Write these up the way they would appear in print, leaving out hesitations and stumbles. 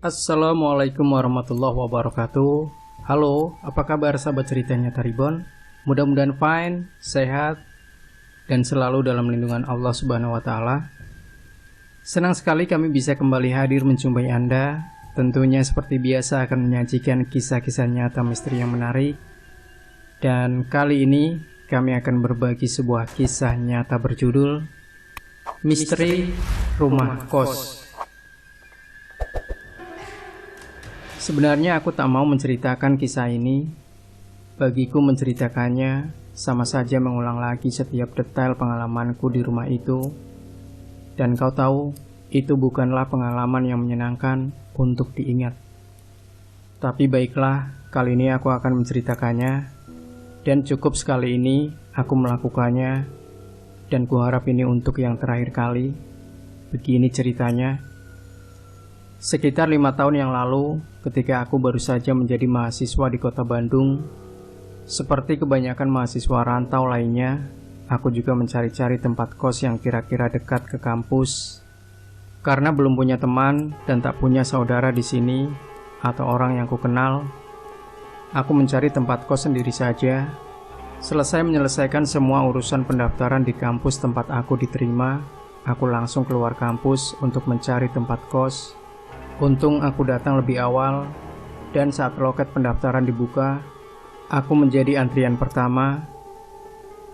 Assalamualaikum warahmatullahi wabarakatuh. Halo, apa kabar sahabat ceritanya Taribon? Mudah-mudahan fine, sehat, dan selalu dalam lindungan Allah Subhanahu wa Ta'ala. Senang sekali kami bisa kembali hadir menjumpai Anda. Tentunya seperti biasa akan menyajikan kisah-kisah nyata misteri yang menarik. Dan kali ini kami akan berbagi sebuah kisah nyata berjudul Misteri Rumah Kos. Sebenarnya aku tak mau menceritakan kisah ini. Bagiku menceritakannya sama saja mengulang lagi setiap detail pengalamanku di rumah itu. Dan kau tahu, itu bukanlah pengalaman yang menyenangkan untuk diingat. Tapi baiklah, kali ini aku akan menceritakannya. Dan cukup sekali ini aku melakukannya. Dan kuharap ini untuk yang terakhir kali. Begini ceritanya. Sekitar 5 tahun yang lalu, ketika aku baru saja menjadi mahasiswa di kota Bandung, seperti kebanyakan mahasiswa rantau lainnya, aku juga mencari-cari tempat kos yang kira-kira dekat ke kampus. Karena belum punya teman dan tak punya saudara di sini atau orang yang kukenal, aku mencari tempat kos sendiri saja. Selesai menyelesaikan semua urusan pendaftaran di kampus tempat aku diterima, aku langsung keluar kampus untuk mencari tempat kos. Untung aku datang lebih awal, dan saat loket pendaftaran dibuka, aku menjadi antrian pertama.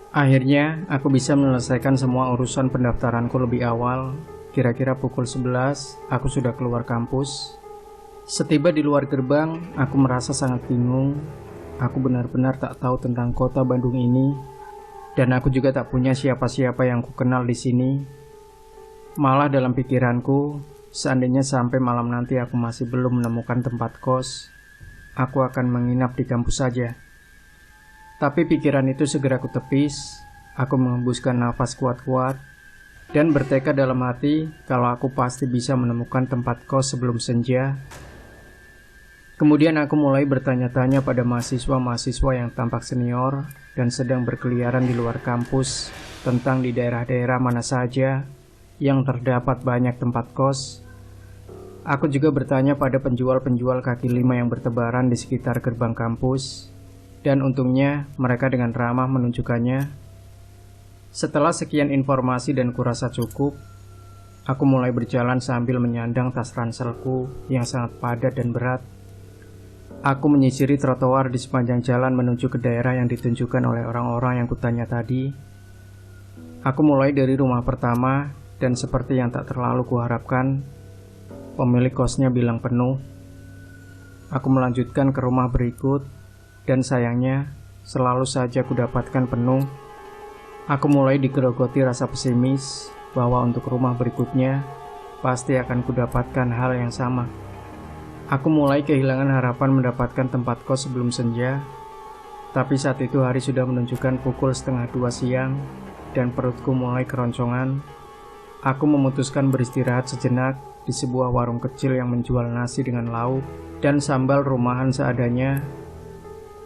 Akhirnya, aku bisa menyelesaikan semua urusan pendaftaranku lebih awal. Kira-kira pukul 11, aku sudah keluar kampus. Setiba di luar gerbang, aku merasa sangat bingung. Aku benar-benar tak tahu tentang kota Bandung ini, dan aku juga tak punya siapa-siapa yang kukenal di sini. Malah dalam pikiranku, seandainya sampai malam nanti aku masih belum menemukan tempat kos, aku akan menginap di kampus saja. Tapi pikiran itu segera kutepis. Aku mengembuskan nafas kuat-kuat dan bertekad dalam hati kalau aku pasti bisa menemukan tempat kos sebelum senja. Kemudian aku mulai bertanya-tanya pada mahasiswa-mahasiswa yang tampak senior dan sedang berkeliaran di luar kampus tentang di daerah-daerah mana saja yang terdapat banyak tempat kos. Aku juga bertanya pada penjual-penjual kaki lima yang bertebaran di sekitar gerbang kampus, dan untungnya mereka dengan ramah menunjukkannya. Setelah sekian informasi dan kurasa cukup, aku mulai berjalan sambil menyandang tas ranselku yang sangat padat dan berat. Aku menyisiri trotoar di sepanjang jalan menuju ke daerah yang ditunjukkan oleh orang-orang yang kutanya tadi. Aku mulai dari rumah pertama, dan seperti yang tak terlalu kuharapkan, pemilik kosnya bilang penuh. Aku melanjutkan ke rumah berikut, dan sayangnya selalu saja kudapatkan penuh. Aku mulai digerogoti rasa pesimis bahwa untuk rumah berikutnya pasti akan kudapatkan hal yang sama. Aku mulai kehilangan harapan mendapatkan tempat kos sebelum senja. Tapi saat itu hari sudah menunjukkan pukul 1:30 siang, dan perutku mulai keroncongan. Aku memutuskan beristirahat sejenak di sebuah warung kecil yang menjual nasi dengan lauk dan sambal rumahan seadanya.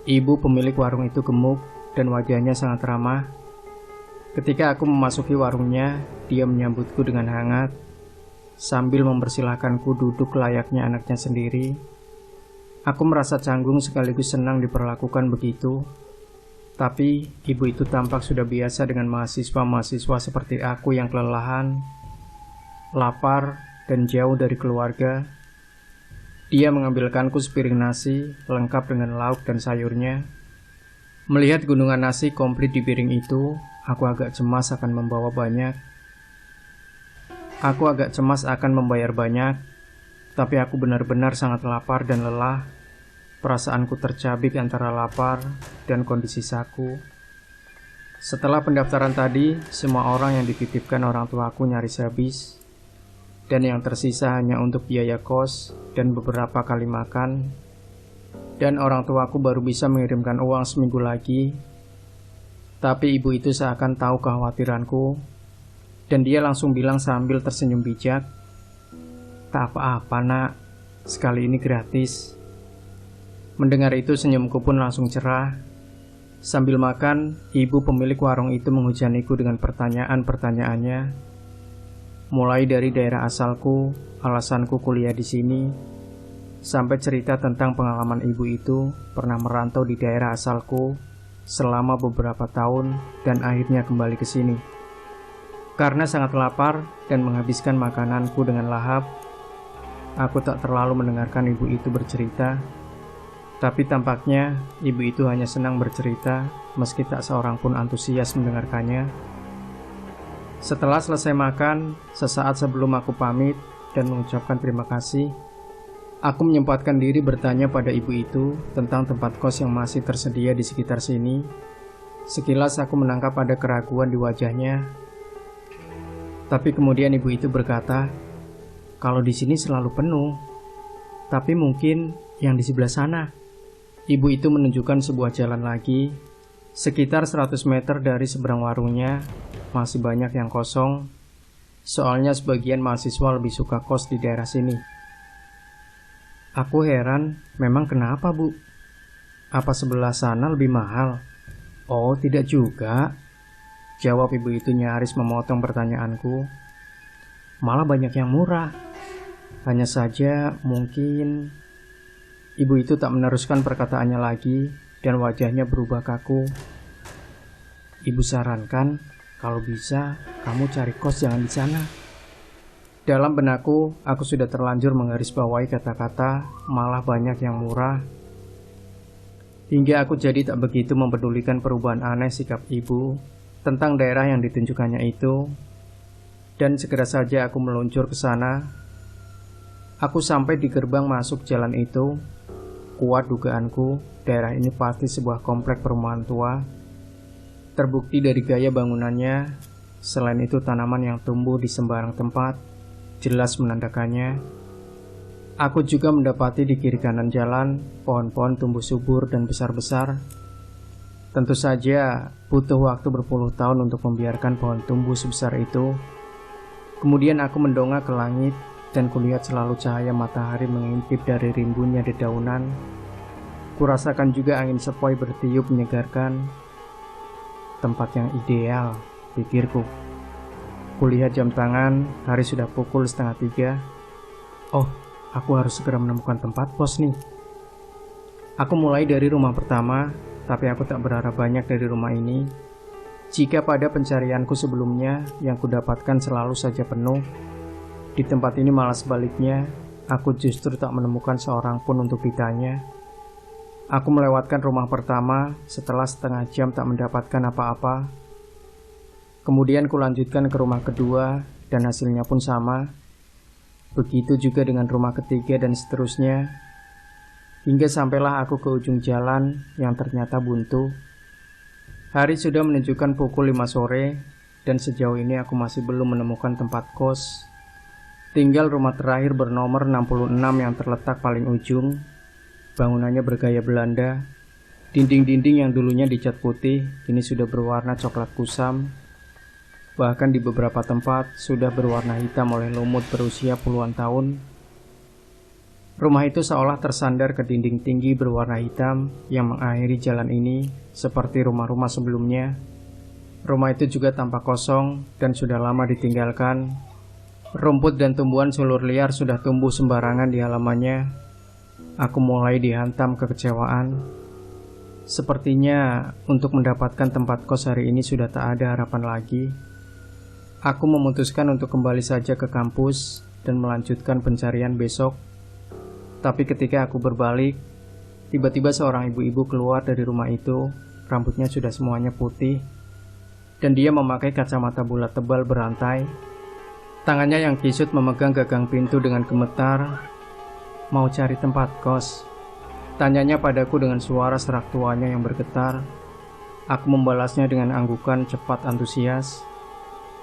Ibu pemilik warung itu gemuk dan wajahnya sangat ramah. Ketika aku memasuki warungnya, dia menyambutku dengan hangat sambil mempersilahkanku duduk layaknya anaknya sendiri. Aku merasa canggung sekaligus senang diperlakukan begitu. Tapi ibu itu tampak sudah biasa dengan mahasiswa-mahasiswa seperti aku yang kelelahan, lapar, dan jauh dari keluarga. Dia mengambilkanku sepiring nasi lengkap dengan lauk dan sayurnya. Melihat gunungan nasi komplit di piring itu, aku agak cemas akan membawa banyak. Aku agak cemas akan membayar banyak, tapi aku benar-benar sangat lapar dan lelah. Perasaanku tercabik antara lapar dan kondisi saku. Setelah pendaftaran tadi, semua orang yang dititipkan orang tuaku nyaris habis, dan yang tersisa hanya untuk biaya kos dan beberapa kali makan. Dan orang tuaku baru bisa mengirimkan uang seminggu lagi. Tapi ibu itu seakan tahu kekhawatiranku, dan dia langsung bilang sambil tersenyum bijak, "Tak apa-apa nak, sekali ini gratis." Mendengar itu senyumku pun langsung cerah. Sambil makan, ibu pemilik warung itu menghujaniku dengan pertanyaan-pertanyaannya. Mulai dari daerah asalku, alasanku kuliah di sini, sampai cerita tentang pengalaman ibu itu pernah merantau di daerah asalku selama beberapa tahun dan akhirnya kembali ke sini. Karena sangat lapar dan menghabiskan makananku dengan lahap, aku tak terlalu mendengarkan ibu itu bercerita. Tapi tampaknya ibu itu hanya senang bercerita meski tak seorang pun antusias mendengarkannya. Setelah selesai makan, sesaat sebelum aku pamit dan mengucapkan terima kasih, aku menyempatkan diri bertanya pada ibu itu tentang tempat kos yang masih tersedia di sekitar sini. Sekilas aku menangkap ada keraguan di wajahnya. Tapi kemudian ibu itu berkata, kalau di sini selalu penuh, tapi mungkin yang di sebelah sana. Ibu itu menunjukkan sebuah jalan lagi, sekitar 100 meter dari seberang warungnya, masih banyak yang kosong. Soalnya sebagian mahasiswa lebih suka kos di daerah sini. Aku heran, memang kenapa bu? Apa sebelah sana lebih mahal? Oh tidak juga, jawab ibu itu nyaris memotong pertanyaanku. Malah banyak yang murah. Hanya saja mungkin... Ibu itu tak meneruskan perkataannya lagi dan wajahnya berubah kaku. Ibu sarankan kalau bisa kamu cari kos jangan di sana. Dalam benakku, aku sudah terlanjur menggarisbawahi kata-kata malah banyak yang murah. Hingga aku jadi tak begitu mempedulikan perubahan aneh sikap ibu tentang daerah yang ditunjukkannya itu. Dan segera saja aku meluncur ke sana. Aku sampai di gerbang masuk jalan itu. Kuat dugaanku, daerah ini pasti sebuah komplek perumahan tua. Terbukti dari gaya bangunannya. Selain itu tanaman yang tumbuh di sembarang tempat jelas menandakannya. Aku juga mendapati di kiri kanan jalan pohon-pohon tumbuh subur dan besar-besar. Tentu saja butuh waktu berpuluh tahun untuk membiarkan pohon tumbuh sebesar itu. Kemudian aku mendongak ke langit dan kulihat selalu cahaya matahari mengintip dari rimbunnya dedaunan. Kurasakan juga angin sepoi bertiup menyegarkan. Tempat yang ideal, pikirku. Kulihat jam tangan, hari sudah pukul 2:30. Oh, aku harus segera menemukan tempat kos nih. Aku mulai dari rumah pertama, tapi aku tak berharap banyak dari rumah ini. Jika pada pencarianku sebelumnya yang kudapatkan selalu saja penuh, di tempat ini malah sebaliknya, aku justru tak menemukan seorang pun untuk ditanya. Aku melewatkan rumah pertama setelah setengah jam tak mendapatkan apa-apa. Kemudian kulanjutkan ke rumah kedua dan hasilnya pun sama. Begitu juga dengan rumah ketiga dan seterusnya. Hingga sampailah aku ke ujung jalan yang ternyata buntu. Hari sudah menunjukkan pukul 5 sore dan sejauh ini aku masih belum menemukan tempat kos. Tinggal rumah terakhir bernomor 66 yang terletak paling ujung. Bangunannya bergaya Belanda. Dinding-dinding yang dulunya dicat putih kini sudah berwarna coklat kusam. Bahkan di beberapa tempat sudah berwarna hitam oleh lumut berusia puluhan tahun. Rumah itu seolah tersandar ke dinding tinggi berwarna hitam yang mengakhiri jalan ini seperti rumah-rumah sebelumnya. Rumah itu juga tampak kosong dan sudah lama ditinggalkan. Rumput dan tumbuhan sulur liar sudah tumbuh sembarangan di halamannya. Aku mulai dihantam kekecewaan. Sepertinya untuk mendapatkan tempat kos hari ini sudah tak ada harapan lagi. Aku memutuskan untuk kembali saja ke kampus dan melanjutkan pencarian besok. Tapi ketika aku berbalik, tiba-tiba seorang ibu-ibu keluar dari rumah itu. Rambutnya sudah semuanya putih dan dia memakai kacamata bulat tebal berantai. Tangannya yang kisut memegang gagang pintu dengan gemetar. Mau cari tempat kos? Tanyanya padaku dengan suara serak tuanya yang bergetar. Aku membalasnya dengan anggukan cepat antusias.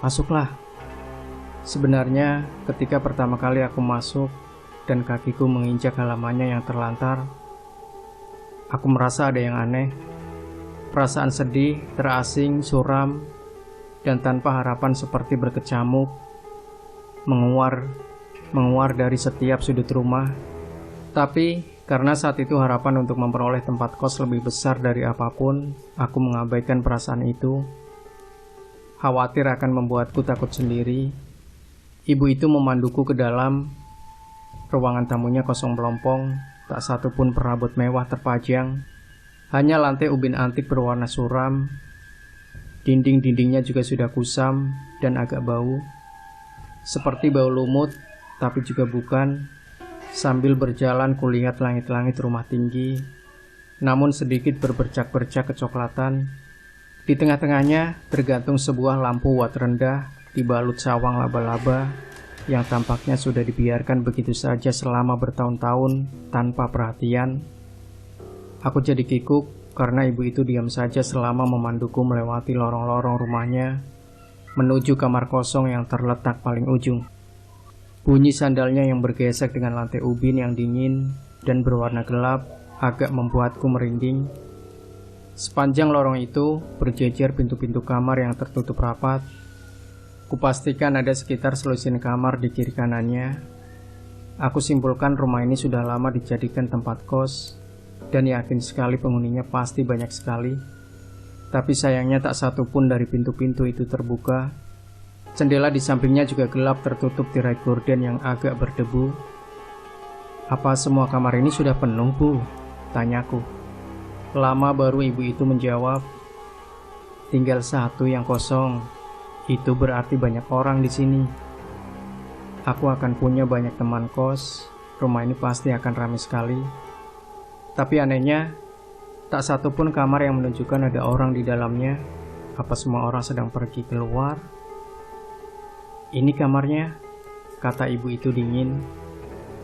Masuklah. Sebenarnya ketika pertama kali aku masuk dan kakiku menginjak halamannya yang terlantar, aku merasa ada yang aneh. Perasaan sedih, terasing, suram, dan tanpa harapan seperti berkecamuk menguar dari setiap sudut rumah. Tapi karena saat itu harapan untuk memperoleh tempat kos lebih besar dari apapun, aku mengabaikan perasaan itu. Khawatir akan membuatku takut sendiri. Ibu itu memanduku ke dalam. Ruangan tamunya kosong melompong, tak satu pun perabot mewah terpajang. Hanya lantai ubin antik berwarna suram. Dinding-dindingnya juga sudah kusam dan agak bau. Seperti bau lumut, tapi juga bukan. Sambil berjalan kulihat langit-langit rumah tinggi, namun sedikit berbercak-bercak kecoklatan. Di tengah-tengahnya tergantung sebuah lampu watt rendah dibalut sawang laba-laba yang tampaknya sudah dibiarkan begitu saja selama bertahun-tahun tanpa perhatian. Aku jadi kikuk karena ibu itu diam saja selama memanduku melewati lorong-lorong rumahnya menuju kamar kosong yang terletak paling ujung. Bunyi sandalnya yang bergesek dengan lantai ubin yang dingin dan berwarna gelap agak membuatku merinding. Sepanjang lorong itu berjejer pintu-pintu kamar yang tertutup rapat. Kupastikan ada sekitar selusin kamar di kiri kanannya. Aku simpulkan rumah ini sudah lama dijadikan tempat kos, dan yakin sekali penghuninya pasti banyak sekali. Tapi sayangnya tak satu pun dari pintu-pintu itu terbuka. Jendela di sampingnya juga gelap tertutup tirai gorden yang agak berdebu. "Apa semua kamar ini sudah penuh, Bu?" tanyaku. Lama baru ibu itu menjawab, "Tinggal satu yang kosong. Itu berarti banyak orang di sini. Aku akan punya banyak teman kos. Rumah ini pasti akan ramai sekali. Tapi anehnya, tak satu pun kamar yang menunjukkan ada orang di dalamnya. Apa semua orang sedang pergi keluar?" "Ini kamarnya," kata ibu itu dingin.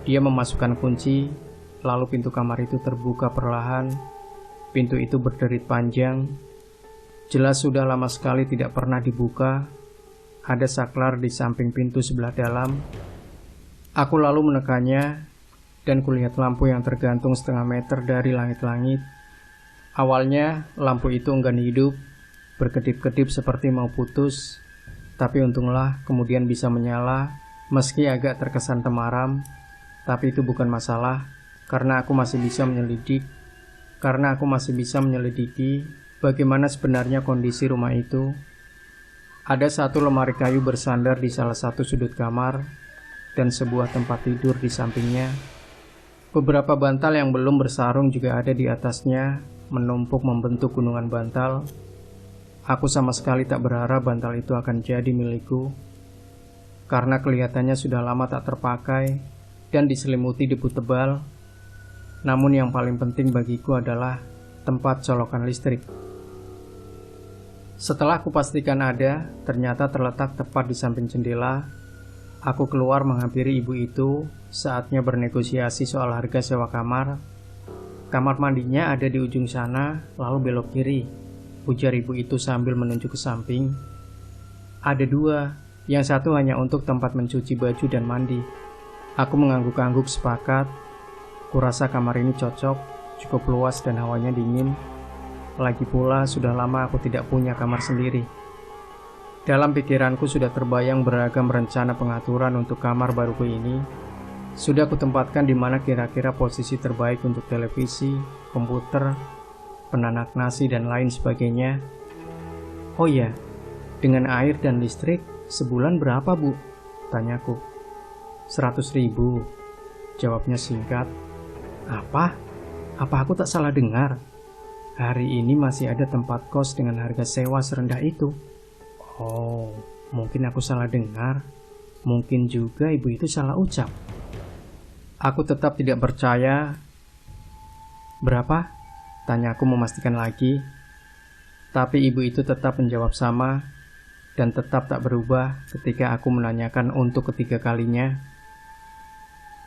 Dia memasukkan kunci, lalu pintu kamar itu terbuka perlahan. Pintu itu berderit panjang. Jelas sudah lama sekali tidak pernah dibuka. Ada saklar di samping pintu sebelah dalam. Aku lalu menekannya, dan kulihat lampu yang tergantung setengah meter dari langit-langit. Awalnya, lampu itu enggan hidup, berkedip-kedip seperti mau putus. Tapi untunglah kemudian bisa menyala, meski agak terkesan temaram. Tapi itu bukan masalah, karena aku masih bisa menyelidiki bagaimana sebenarnya kondisi rumah itu. Ada satu lemari kayu bersandar di salah satu sudut kamar, dan sebuah tempat tidur di sampingnya. Beberapa bantal yang belum bersarung juga ada di atasnya, menumpuk membentuk gunungan bantal. Aku sama sekali tak berharap bantal itu akan jadi milikku, karena kelihatannya sudah lama tak terpakai dan diselimuti debu tebal. Namun yang paling penting bagiku adalah tempat colokan listrik. Setelah kupastikan ada, ternyata terletak tepat di samping jendela. Aku keluar menghampiri ibu itu, saatnya bernegosiasi soal harga sewa kamar. "Kamar mandinya ada di ujung sana, lalu belok kiri," ujar ibu itu sambil menunjuk ke samping. "Ada dua, yang satu hanya untuk tempat mencuci baju dan mandi." Aku mengangguk-angguk sepakat. Kurasa kamar ini cocok, cukup luas dan hawanya dingin. Lagi pula sudah lama aku tidak punya kamar sendiri. Dalam pikiranku sudah terbayang beragam rencana pengaturan untuk kamar baruku ini. Sudah kutempatkan di mana kira-kira posisi terbaik untuk televisi, komputer, penanak nasi dan lain sebagainya. "Oh iya, dengan air dan listrik sebulan berapa, Bu?" tanyaku. 100.000, jawabnya singkat. Apa aku tak salah dengar? Hari ini masih ada tempat kos dengan harga sewa serendah itu. Oh, mungkin aku salah dengar. Mungkin juga ibu itu salah ucap. Aku tetap tidak percaya. "Berapa?" tanyaku memastikan lagi. Tapi ibu itu tetap menjawab sama, dan tetap tak berubah ketika aku menanyakan untuk ketiga kalinya.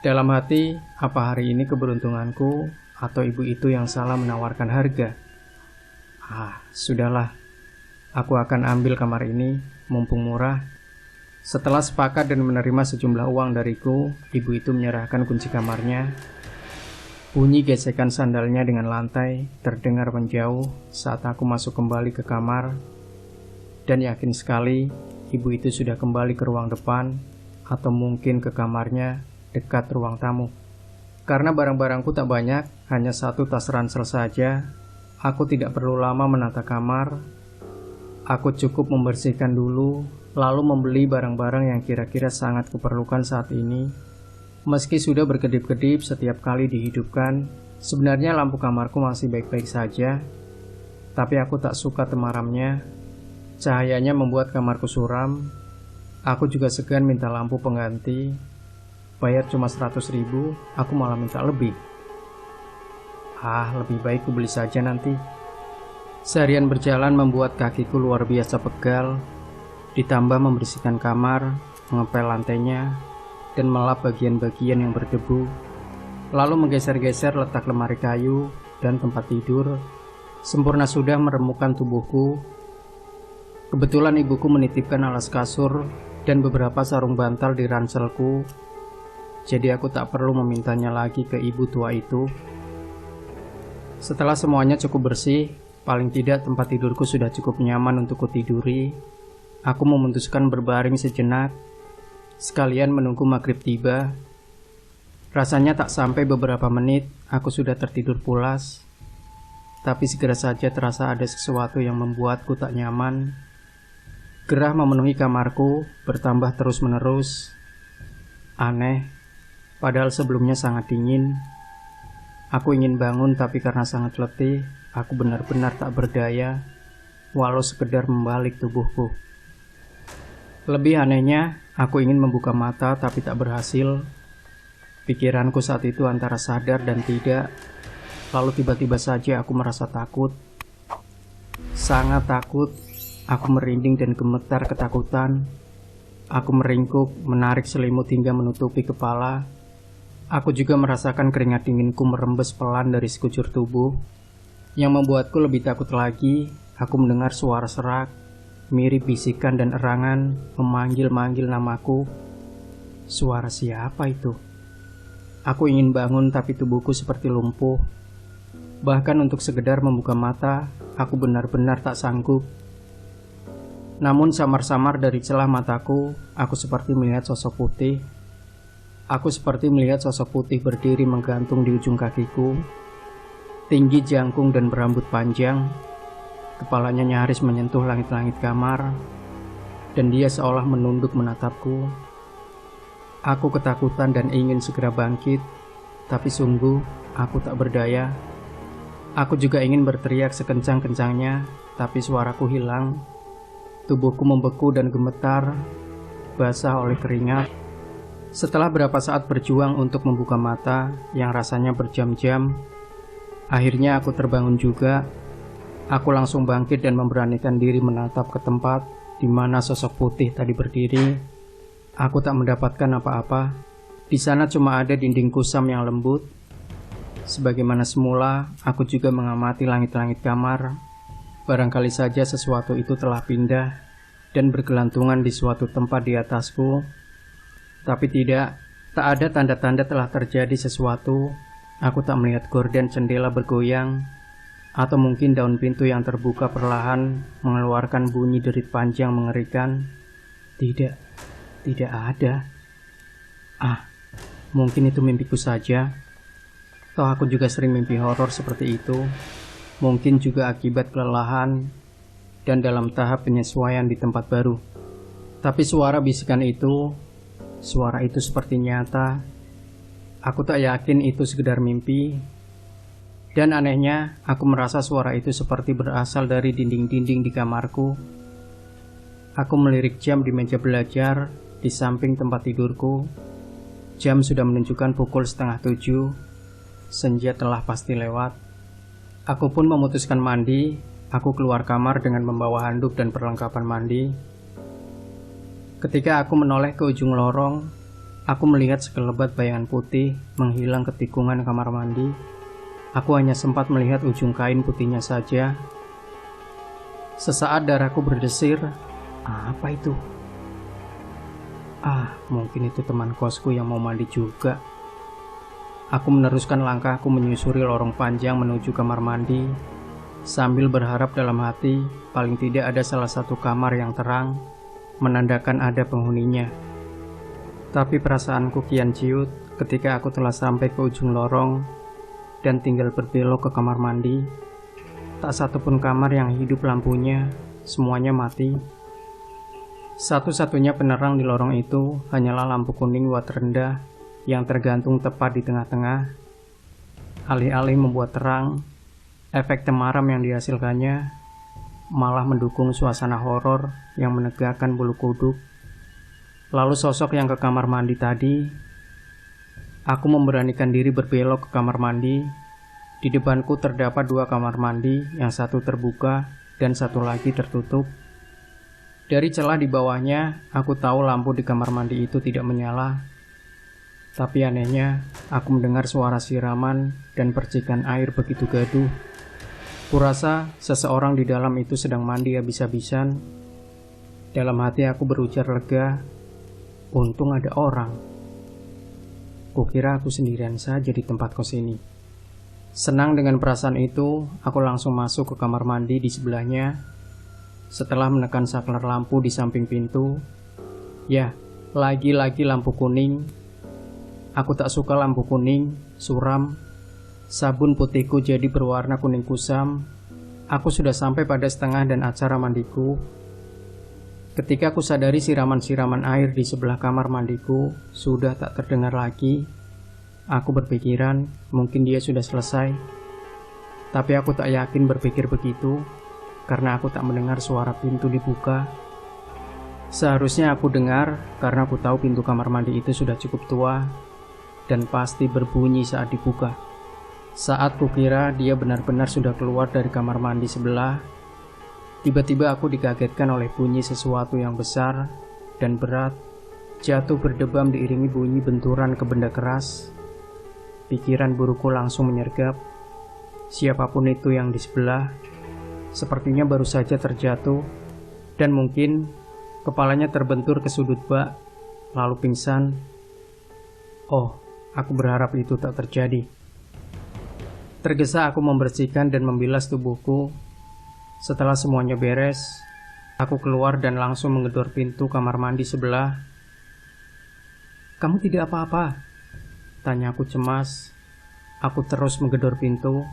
Dalam hati, apa hari ini keberuntunganku atau ibu itu yang salah menawarkan harga? Sudahlah. Aku akan ambil kamar ini, mumpung murah. Setelah sepakat dan menerima sejumlah uang dariku, ibu itu menyerahkan kunci kamarnya. Bunyi gesekan sandalnya dengan lantai terdengar menjauh saat aku masuk kembali ke kamar. Dan yakin sekali, ibu itu sudah kembali ke ruang depan, atau mungkin ke kamarnya dekat ruang tamu. Karena barang-barangku tak banyak, hanya satu tas ransel saja, aku tidak perlu lama menata kamar. Aku cukup membersihkan dulu, lalu membeli barang-barang yang kira-kira sangat kuperlukan saat ini. Meski sudah berkedip-kedip setiap kali dihidupkan, sebenarnya lampu kamarku masih baik-baik saja. Tapi aku tak suka temaramnya. Cahayanya membuat kamarku suram. Aku juga segan minta lampu pengganti. Bayar cuma 100.000, aku malah minta lebih. Lebih baik ku beli saja nanti. Seharian berjalan membuat kakiku luar biasa pegal. Ditambah membersihkan kamar, mengepel lantainya, dan melap bagian-bagian yang berdebu. Lalu menggeser-geser letak lemari kayu dan tempat tidur. Sempurna sudah meremukkan tubuhku. Kebetulan ibuku menitipkan alas kasur dan beberapa sarung bantal di ranselku. Jadi aku tak perlu memintanya lagi ke ibu tua itu. Setelah semuanya cukup bersih, paling tidak tempat tidurku sudah cukup nyaman untuk kutiduri. Aku memutuskan berbaring sejenak, sekalian menunggu maghrib tiba. Rasanya tak sampai beberapa menit, aku sudah tertidur pulas. Tapi segera saja terasa ada sesuatu yang membuatku tak nyaman. Gerah memenuhi kamarku, bertambah terus-menerus. Aneh, padahal sebelumnya sangat dingin. Aku ingin bangun tapi karena sangat letih, aku benar-benar tak berdaya, walau sekedar membalik tubuhku. Lebih anehnya, aku ingin membuka mata tapi tak berhasil. Pikiranku saat itu antara sadar dan tidak. Lalu tiba-tiba saja aku merasa takut. Sangat takut. Aku merinding dan gemetar ketakutan. Aku meringkuk, menarik selimut hingga menutupi kepala. Aku juga merasakan keringat dinginku merembes pelan dari sekujur tubuh. Yang membuatku lebih takut lagi, aku mendengar suara serak, mirip bisikan dan erangan, memanggil-manggil namaku. Suara siapa itu? Aku ingin bangun tapi tubuhku seperti lumpuh. Bahkan untuk sekedar membuka mata, aku benar-benar tak sanggup. Namun samar-samar dari celah mataku, aku seperti melihat sosok putih. Aku seperti melihat sosok putih berdiri menggantung di ujung kakiku. Tinggi, jangkung, dan berambut panjang. Kepalanya nyaris menyentuh langit-langit kamar, dan dia seolah menunduk menatapku. Aku ketakutan dan ingin segera bangkit, tapi sungguh aku tak berdaya. Aku juga ingin berteriak sekencang-kencangnya, tapi suaraku hilang. Tubuhku membeku dan gemetar, basah oleh keringat. Setelah berapa saat berjuang untuk membuka mata yang rasanya berjam-jam, akhirnya aku terbangun juga. Aku langsung bangkit dan memberanikan diri menatap ke tempat di mana sosok putih tadi berdiri. Aku tak mendapatkan apa-apa. Di sana cuma ada dinding kusam yang lembut. Sebagaimana semula, aku juga mengamati langit-langit kamar. Barangkali saja sesuatu itu telah pindah dan bergelantungan di suatu tempat di atasku. Tapi tidak, tak ada tanda-tanda telah terjadi sesuatu. Aku tak melihat gorden jendela bergoyang, atau mungkin daun pintu yang terbuka perlahan mengeluarkan bunyi derit panjang mengerikan. Tidak ada. Mungkin itu mimpiku saja. Toh aku juga sering mimpi horor seperti itu. Mungkin juga akibat kelelahan dan dalam tahap penyesuaian di tempat baru. Tapi suara bisikan itu, suara itu seperti nyata. Aku tak yakin itu sekedar mimpi. Dan anehnya, aku merasa suara itu seperti berasal dari dinding-dinding di kamarku. Aku melirik jam di meja belajar di samping tempat tidurku. Jam sudah menunjukkan pukul 6:30. Senja telah pasti lewat. Aku pun memutuskan mandi. Aku keluar kamar dengan membawa handuk dan perlengkapan mandi. Ketika aku menoleh ke ujung lorong, aku melihat sekelebat bayangan putih menghilang ke tikungan kamar mandi. Aku hanya sempat melihat ujung kain putihnya saja. Sesaat darahku berdesir. Apa itu? Mungkin itu teman kosku yang mau mandi juga. Aku meneruskan langkahku menyusuri lorong panjang menuju kamar mandi, sambil berharap dalam hati paling tidak ada salah satu kamar yang terang, menandakan ada penghuninya. Tapi perasaanku kian ciut ketika aku telah sampai ke ujung lorong dan tinggal berbelok ke kamar mandi. Tak satupun kamar yang hidup lampunya, semuanya mati. Satu-satunya penerang di lorong itu hanyalah lampu kuning watt rendah yang tergantung tepat di tengah-tengah. Alih-alih membuat terang, efek temaram yang dihasilkannya malah mendukung suasana horor yang menegakkan bulu kuduk. Lalu sosok yang ke kamar mandi tadi, aku memberanikan diri berbelok ke kamar mandi. Di depanku terdapat 2 kamar mandi, yang satu terbuka dan satu lagi tertutup. Dari celah di bawahnya, aku tahu lampu di kamar mandi itu tidak menyala. Tapi anehnya, aku mendengar suara siraman dan percikan air begitu gaduh. Kurasa seseorang di dalam itu sedang mandi habis-habisan. Dalam hati aku berujar lega, untung ada orang. Kukira aku sendirian saja di tempat kos ini. Senang dengan perasaan itu, aku langsung masuk ke kamar mandi di sebelahnya. Setelah menekan saklar lampu di samping pintu, ya, lagi-lagi lampu kuning. Aku tak suka lampu kuning, suram. Sabun putihku jadi berwarna kuning kusam. Aku sudah sampai pada setengah dan acara mandiku. Ketika aku sadari siraman-siraman air di sebelah kamar mandiku sudah tak terdengar lagi, aku berpikiran mungkin dia sudah selesai. Tapi aku tak yakin berpikir begitu, karena aku tak mendengar suara pintu dibuka. Seharusnya aku dengar, karena aku tahu pintu kamar mandi itu sudah cukup tua dan pasti berbunyi saat dibuka. Saat kukira dia benar-benar sudah keluar dari kamar mandi sebelah, tiba-tiba aku dikagetkan oleh bunyi sesuatu yang besar dan berat jatuh berdebam diiringi bunyi benturan ke benda keras. Pikiran burukku langsung menyergap. Siapapun itu yang di sebelah, sepertinya baru saja terjatuh, dan mungkin kepalanya terbentur ke sudut bak, lalu pingsan. Oh, aku berharap itu tak terjadi. Tergesa aku membersihkan dan membilas tubuhku. Setelah semuanya beres, aku keluar dan langsung menggedor pintu kamar mandi sebelah. "Kamu tidak apa-apa?" tanya aku cemas. Aku terus menggedor pintu.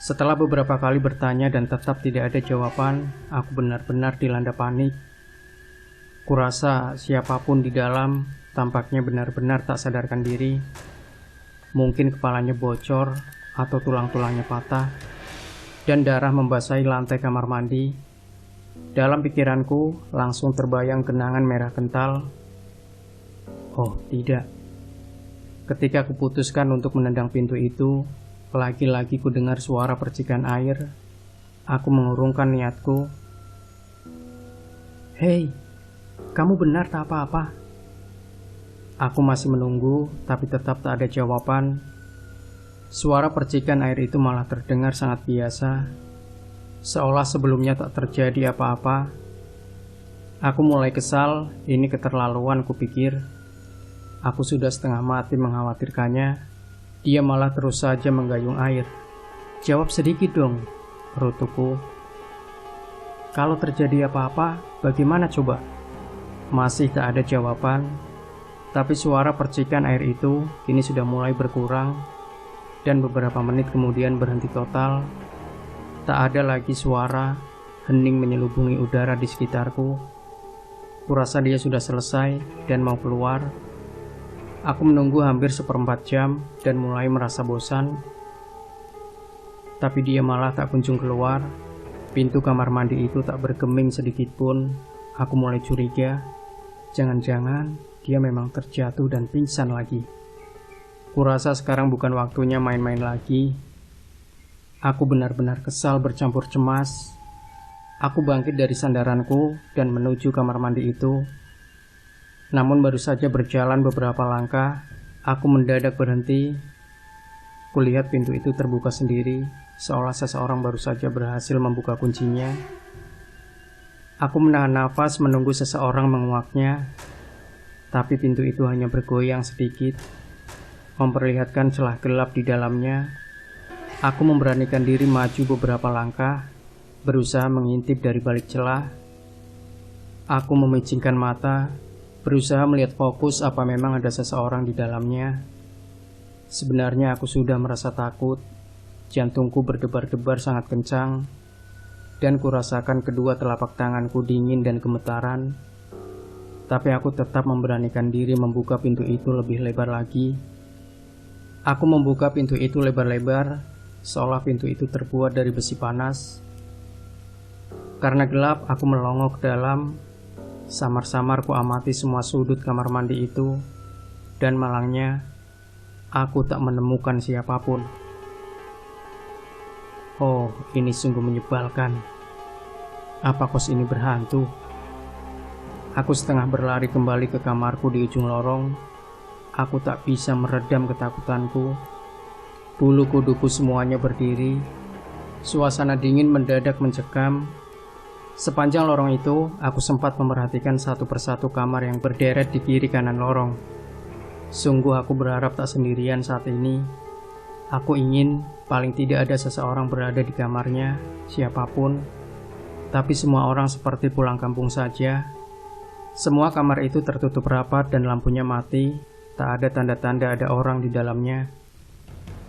Setelah beberapa kali bertanya dan tetap tidak ada jawaban, aku benar-benar dilanda panik. Kurasa siapapun di dalam tampaknya benar-benar tak sadarkan diri. Mungkin kepalanya bocor atau tulang-tulangnya patah, dan darah membasahi lantai kamar mandi. Dalam pikiranku langsung terbayang genangan merah kental. Oh tidak. Ketika kuputuskan untuk menendang pintu itu, lagi-lagi ku dengar suara percikan air. Aku mengurungkan niatku. "Hei, kamu benar tak apa-apa?" Aku masih menunggu, tapi tetap tak ada jawaban. Suara percikan air itu malah terdengar sangat biasa, seolah sebelumnya tak terjadi apa-apa. Aku mulai kesal, ini keterlaluan kupikir. Aku sudah setengah mati mengkhawatirkannya. Dia malah terus saja menggayung air. "Jawab sedikit dong," gerutuku. "Kalau terjadi apa-apa, bagaimana coba?" Masih tak ada jawaban. Tapi suara percikan air itu kini sudah mulai berkurang, dan beberapa menit kemudian berhenti total. Tak ada lagi suara, hening menyelubungi udara di sekitarku. Kurasa dia sudah selesai dan mau keluar. Aku menunggu hampir 1/4 jam dan mulai merasa bosan. Tapi dia malah tak kunjung keluar. Pintu kamar mandi itu tak bergeming sedikit pun. Aku mulai curiga. Jangan-jangan dia memang terjatuh dan pingsan lagi. Kurasa sekarang bukan waktunya main-main lagi. Aku benar-benar kesal bercampur cemas. Aku bangkit dari sandaranku dan menuju kamar mandi itu. Namun baru saja berjalan beberapa langkah, aku mendadak berhenti. Kulihat pintu itu terbuka sendiri, seolah seseorang baru saja berhasil membuka kuncinya. Aku menahan nafas menunggu seseorang menguaknya, tapi pintu itu hanya bergoyang sedikit, memperlihatkan celah gelap di dalamnya. Aku memberanikan diri maju beberapa langkah, berusaha mengintip dari balik celah. Aku memicingkan mata, berusaha melihat fokus apa memang ada seseorang di dalamnya. Sebenarnya aku sudah merasa takut. Jantungku berdebar-debar sangat kencang, dan kurasakan kedua telapak tanganku dingin dan gemetaran. Tapi aku tetap memberanikan diri membuka pintu itu lebih lebar lagi. Aku membuka pintu itu lebar-lebar, seolah pintu itu terbuat dari besi panas. Karena gelap, aku melongo ke dalam. Samar-samar ku amati semua sudut kamar mandi itu, dan malangnya, aku tak menemukan siapapun. Oh, ini sungguh menyebalkan. Apa kos ini berhantu? Aku setengah berlari kembali ke kamarku di ujung lorong. Aku tak bisa meredam ketakutanku. Bulu kuduku semuanya berdiri. Suasana dingin mendadak mencekam. Sepanjang lorong itu, aku sempat memperhatikan satu persatu kamar yang berderet di kiri kanan lorong. Sungguh aku berharap tak sendirian saat ini. Aku ingin paling tidak ada seseorang berada di kamarnya, siapapun. Tapi semua orang seperti pulang kampung saja. Semua kamar itu tertutup rapat dan lampunya mati. Tak ada tanda-tanda ada orang di dalamnya.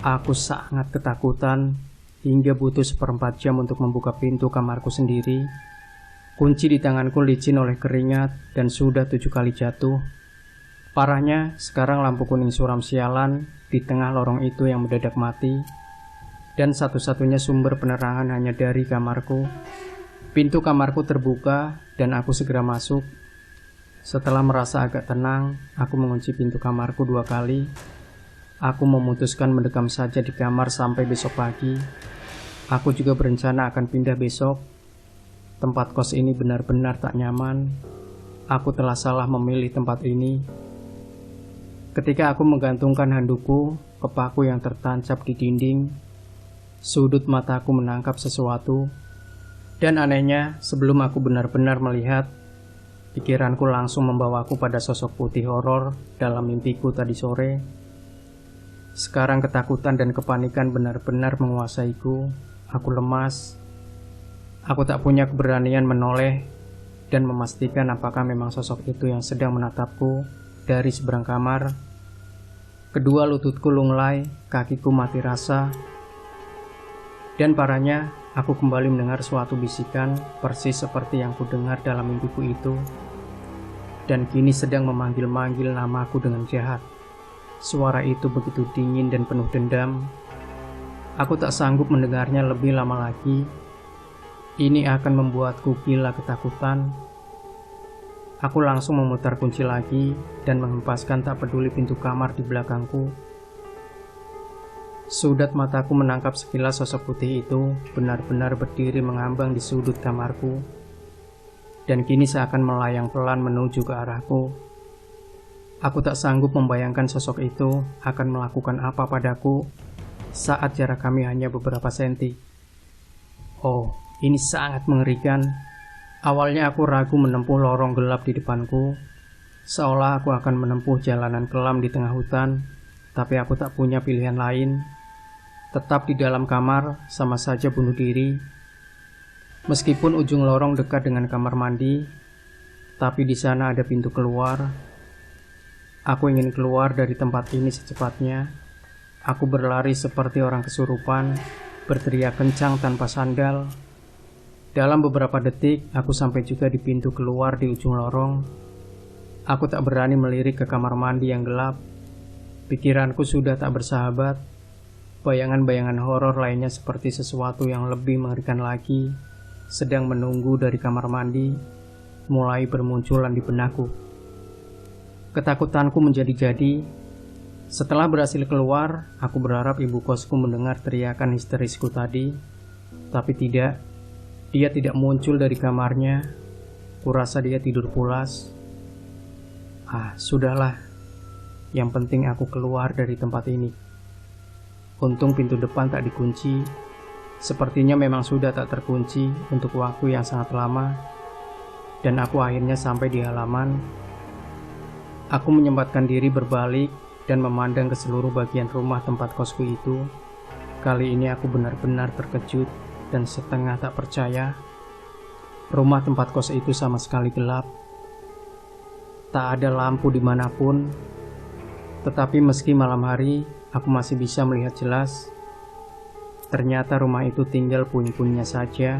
Aku sangat ketakutan hingga butuh 1/4 jam untuk membuka pintu kamarku sendiri. Kunci di tanganku licin oleh keringat dan sudah 7 kali jatuh. Parahnya, sekarang lampu kuning suram sialan di tengah lorong itu yang mendadak mati. Dan satu-satunya sumber penerangan hanya dari kamarku. Pintu kamarku terbuka dan aku segera masuk. Setelah merasa agak tenang, aku mengunci pintu kamarku 2 kali. Aku memutuskan mendekam saja di kamar sampai besok pagi. Aku juga berencana akan pindah besok. Tempat kos ini benar-benar tak nyaman. Aku telah salah memilih tempat ini. Ketika aku menggantungkan handukku ke paku yang tertancap di dinding, sudut mataku menangkap sesuatu. Dan anehnya, sebelum aku benar-benar melihat, pikiranku langsung membawaku pada sosok putih horor dalam mimpiku tadi sore. Sekarang ketakutan dan kepanikan benar-benar menguasaiku. Aku lemas. Aku tak punya keberanian menoleh dan memastikan apakah memang sosok itu yang sedang menatapku dari seberang kamar. Kedua lututku lunglai, kakiku mati rasa. Dan parahnya, aku kembali mendengar suatu bisikan persis seperti yang kudengar dalam mimpiku itu. Dan kini sedang memanggil-manggil namaku dengan jahat. Suara itu begitu dingin dan penuh dendam. Aku tak sanggup mendengarnya lebih lama lagi. Ini akan membuatku gila ketakutan. Aku langsung memutar kunci lagi dan menghempaskan tak peduli pintu kamar di belakangku. Sudat mataku menangkap sekilas sosok putih itu benar-benar berdiri mengambang di sudut kamarku. Dan kini seakan melayang pelan menuju ke arahku. Aku tak sanggup membayangkan sosok itu akan melakukan apa padaku saat jarak kami hanya beberapa senti. Oh, ini sangat mengerikan. Awalnya aku ragu menempuh lorong gelap di depanku, seolah aku akan menempuh jalanan kelam di tengah hutan, tapi aku tak punya pilihan lain. Tetap di dalam kamar, sama saja bunuh diri. Meskipun ujung lorong dekat dengan kamar mandi, tapi di sana ada pintu keluar. Aku ingin keluar dari tempat ini secepatnya. Aku berlari seperti orang kesurupan, berteriak kencang tanpa sandal. Dalam beberapa detik, aku sampai juga di pintu keluar di ujung lorong. Aku tak berani melirik ke kamar mandi yang gelap. Pikiranku sudah tak bersahabat. Bayangan-bayangan horor lainnya seperti sesuatu yang lebih mengerikan lagi sedang menunggu dari kamar mandi, mulai bermunculan di benakku. Ketakutanku menjadi-jadi. Setelah berhasil keluar, aku berharap ibu kosku mendengar teriakan histerisku tadi. Tapi tidak. Dia tidak muncul dari kamarnya. Kurasa dia tidur pulas. Sudahlah. Yang penting aku keluar dari tempat ini. Untung pintu depan tak dikunci. Sepertinya memang sudah tak terkunci untuk waktu yang sangat lama. Dan aku akhirnya sampai di halaman. Aku menyempatkan diri berbalik dan memandang ke seluruh bagian rumah tempat kosku itu. Kali ini aku benar-benar terkejut dan setengah tak percaya. Rumah tempat kos itu sama sekali gelap. Tak ada lampu dimanapun. Tetapi meski malam hari, aku masih bisa melihat jelas. Ternyata rumah itu tinggal puing-puingnya saja.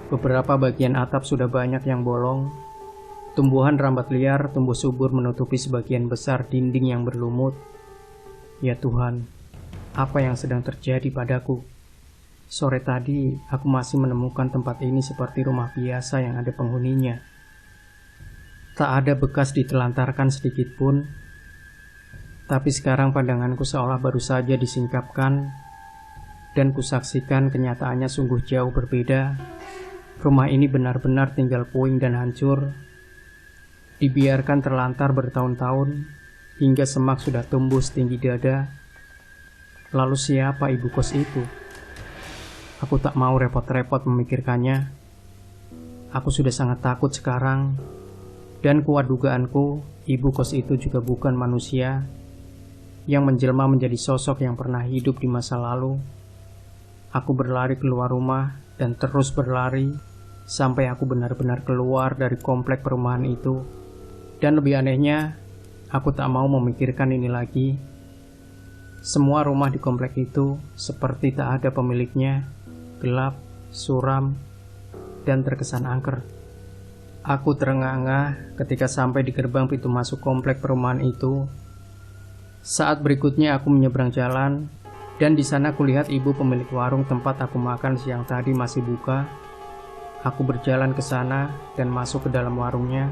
Beberapa bagian atap sudah banyak yang bolong. Tumbuhan rambat liar tumbuh subur menutupi sebagian besar dinding yang berlumut. Ya Tuhan, apa yang sedang terjadi padaku? Sore tadi, aku masih menemukan tempat ini seperti rumah biasa yang ada penghuninya. Tak ada bekas ditelantarkan sedikit pun. Tapi sekarang pandanganku seolah baru saja disingkapkan, dan kusaksikan kenyataannya sungguh jauh berbeda. Rumah ini benar-benar tinggal puing dan hancur. Dibiarkan terlantar bertahun-tahun, hingga semak sudah tumbuh setinggi dada. Lalu siapa ibu kos itu? Aku tak mau repot-repot memikirkannya. Aku sudah sangat takut sekarang. Dan kuat dugaanku, ibu kos itu juga bukan manusia yang menjelma menjadi sosok yang pernah hidup di masa lalu. Aku berlari keluar rumah dan terus berlari sampai aku benar-benar keluar dari komplek perumahan itu. Dan lebih anehnya, aku tak mau memikirkan ini lagi. Semua rumah di komplek itu seperti tak ada pemiliknya, gelap, suram, dan terkesan angker. Aku terengah-engah ketika sampai di gerbang pintu masuk komplek perumahan itu. Saat berikutnya aku menyeberang jalan, dan di sana kulihat ibu pemilik warung tempat aku makan siang tadi masih buka. Aku berjalan ke sana dan masuk ke dalam warungnya.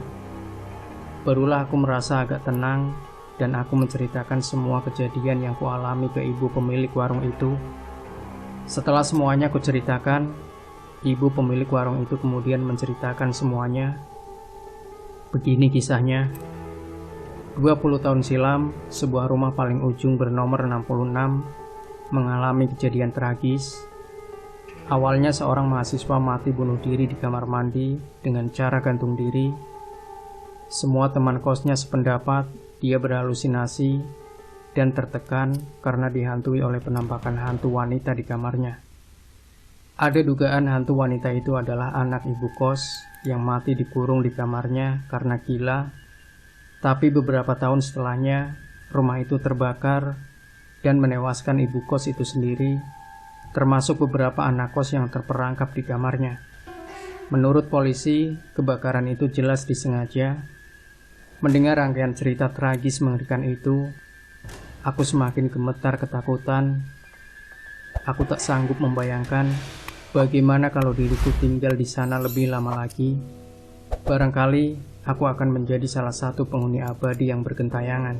Barulah aku merasa agak tenang dan aku menceritakan semua kejadian yang kualami ke ibu pemilik warung itu. Setelah semuanya kuceritakan, ibu pemilik warung itu kemudian menceritakan semuanya. Begini kisahnya. 20 tahun silam, sebuah rumah paling ujung bernomor 66 mengalami kejadian tragis. Awalnya seorang mahasiswa mati bunuh diri di kamar mandi dengan cara gantung diri. Semua teman kosnya sependapat dia berhalusinasi dan tertekan karena dihantui oleh penampakan hantu wanita di kamarnya. Ada dugaan hantu wanita itu adalah anak ibu kos yang mati dikurung di kamarnya karena gila. Tapi beberapa tahun setelahnya, rumah itu terbakar dan menewaskan ibu kos itu sendiri, termasuk beberapa anak kos yang terperangkap di kamarnya. Menurut polisi, kebakaran itu jelas disengaja. Mendengar rangkaian cerita tragis mengerikan itu, aku semakin gemetar ketakutan. Aku tak sanggup membayangkan bagaimana kalau diriku tinggal di sana lebih lama lagi. Barangkali aku akan menjadi salah satu penghuni abadi yang bergentayangan.